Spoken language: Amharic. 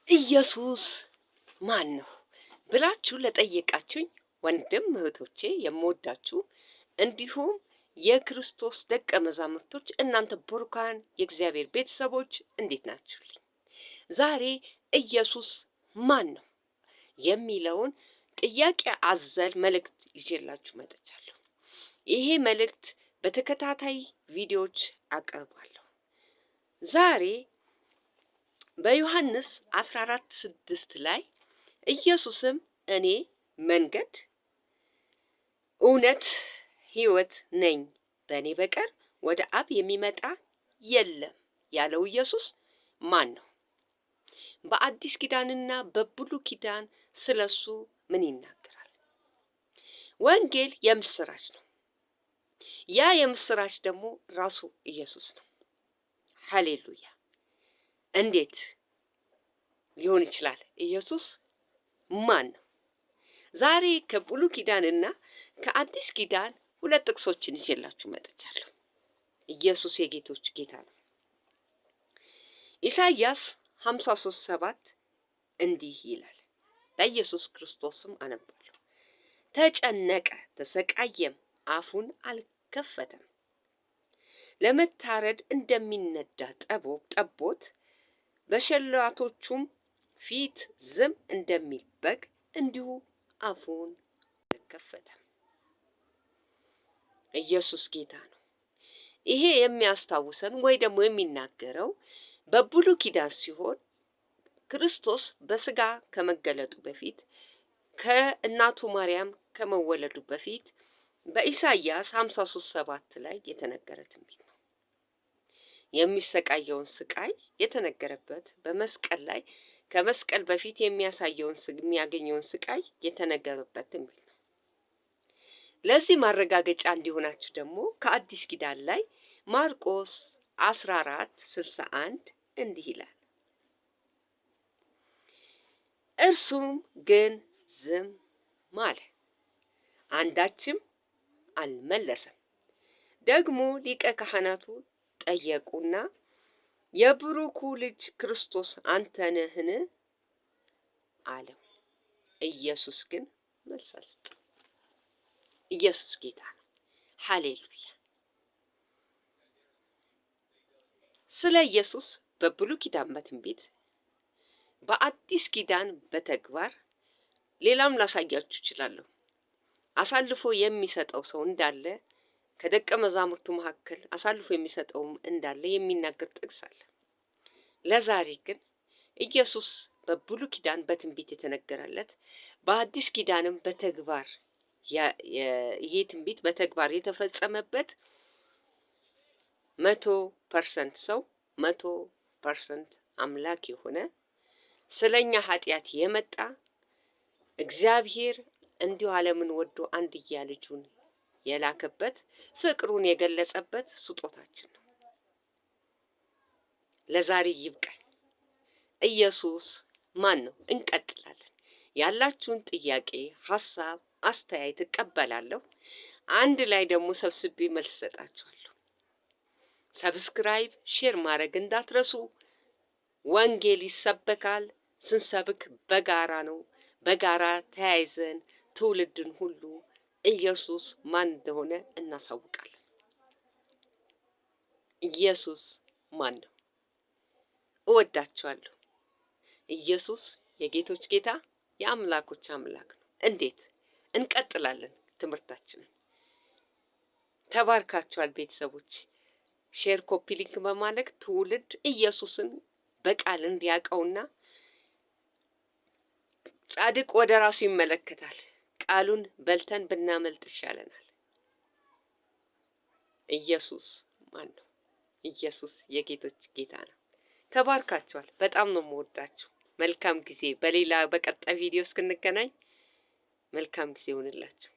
ኢየሱስ ማን ነው ብላችሁ ለጠየቃችሁኝ ወንድም እህቶቼ የምወዳችሁ እንዲሁም የክርስቶስ ደቀ መዛሙርቶች እናንተ ቡሩካን የእግዚአብሔር ቤተሰቦች እንዴት ናችሁልኝ? ዛሬ ኢየሱስ ማን ነው የሚለውን ጥያቄ አዘል መልእክት ይዤላችሁ መጥቻለሁ። ይሄ መልእክት በተከታታይ ቪዲዮዎች አቀርባለሁ። ዛሬ በዮሐንስ 14:6 ላይ ኢየሱስም እኔ መንገድ እውነት ሕይወት ነኝ፣ በእኔ በቀር ወደ አብ የሚመጣ የለም ያለው ኢየሱስ ማን ነው? በአዲስ ኪዳንና በብሉይ ኪዳን ስለሱ ምን ይናገራል? ወንጌል የምስራች ነው። ያ የምስራች ደግሞ ራሱ ኢየሱስ ነው። ሃሌሉያ! እንዴት ሊሆን ይችላል? ኢየሱስ ማን ነው? ዛሬ ከብሉይ ኪዳንና ከአዲስ ኪዳን ሁለት ጥቅሶችን ይዤላችሁ መጥቻለሁ። ኢየሱስ የጌቶች ጌታ ነው። ኢሳይያስ 53:7 እንዲህ ይላል። ለኢየሱስ ክርስቶስም አነባለሁ። ተጨነቀ፣ ተሰቃየም፣ አፉን አልከፈተም። ለመታረድ እንደሚነዳ ጠቦት በሸላቶቹም ፊት ዝም እንደሚል በግ እንዲሁ አፉን አልከፈተም። ኢየሱስ ጌታ ነው። ይሄ የሚያስታውሰን ወይ ደግሞ የሚናገረው በብሉይ ኪዳን ሲሆን ክርስቶስ በስጋ ከመገለጡ በፊት ከእናቱ ማርያም ከመወለዱ በፊት በኢሳይያስ 53:7 ላይ የተነገረ ትንቢት ነው። የሚሰቃየውን ስቃይ የተነገረበት በመስቀል ላይ ከመስቀል በፊት የሚያገኘውን ስቃይ የተነገረበት ትንቢት ነው። ለዚህ ማረጋገጫ እንዲሆናችሁ ደግሞ ከአዲስ ኪዳን ላይ ማርቆስ 14:61 እንዲህ ይላል። እርሱም ግን ዝም አለ፣ አንዳችም አልመለሰም። ደግሞ ሊቀ ካህናቱ ጠየቁና የብሩኩ ልጅ ክርስቶስ አንተ ነህን አለው። ኢየሱስ ግን መልስ አልሰጠም። ኢየሱስ ጌታ ነው። ሃሌሉያ! ስለ ኢየሱስ በብሉይ ኪዳን በትንቢት በአዲስ ኪዳን በተግባር ሌላም ላሳያችሁ እችላለሁ። አሳልፎ የሚሰጠው ሰው እንዳለ ከደቀ መዛሙርቱ መካከል አሳልፎ የሚሰጠውም እንዳለ የሚናገር ጥቅስ አለ። ለዛሬ ግን ኢየሱስ በብሉይ ኪዳን በትንቢት የተነገረለት በአዲስ ኪዳንም በተግባር ይሄ ትንቢት በተግባር የተፈጸመበት 100% ሰው 100% አምላክ የሆነ ስለኛ ኃጢአት የመጣ እግዚአብሔር እንዲሁ ዓለምን ወዶ አንድያ ልጁን የላከበት ፍቅሩን የገለጸበት ስጦታችን ነው። ለዛሬ ይብቃል። ኢየሱስ ማን ነው? እንቀጥላለን። ያላችሁን ጥያቄ፣ ሐሳብ፣ አስተያየት እቀበላለሁ። አንድ ላይ ደግሞ ሰብስቤ መልስ ሰጣችኋለሁ። ሰብስክራይብ፣ ሼር ማድረግ እንዳትረሱ። ወንጌል ይሰበካል። ስንሰብክ በጋራ ነው። በጋራ ተያይዘን ትውልድን ሁሉ ኢየሱስ ማን እንደሆነ እናሳውቃለን። ኢየሱስ ማን ነው? እወዳችኋለሁ። ኢየሱስ የጌቶች ጌታ የአምላኮች አምላክ ነው። እንዴት እንቀጥላለን ትምህርታችንን። ተባርካችኋል ቤተሰቦች። ሼር፣ ኮፒ ሊንክ በማድረግ ትውልድ ኢየሱስን በቃል እንዲያውቀውና ጻድቅ ወደ ራሱ ይመለከታል። ቃሉን በልተን ብናመልጥ ይሻለናል። ኢየሱስ ማን ነው? ኢየሱስ የጌቶች ጌታ ነው። ተባርካችኋል። በጣም ነው የምወዳችሁ። መልካም ጊዜ። በሌላ በቀጣይ ቪዲዮ እስክንገናኝ መልካም ጊዜ ይሁንላችሁ።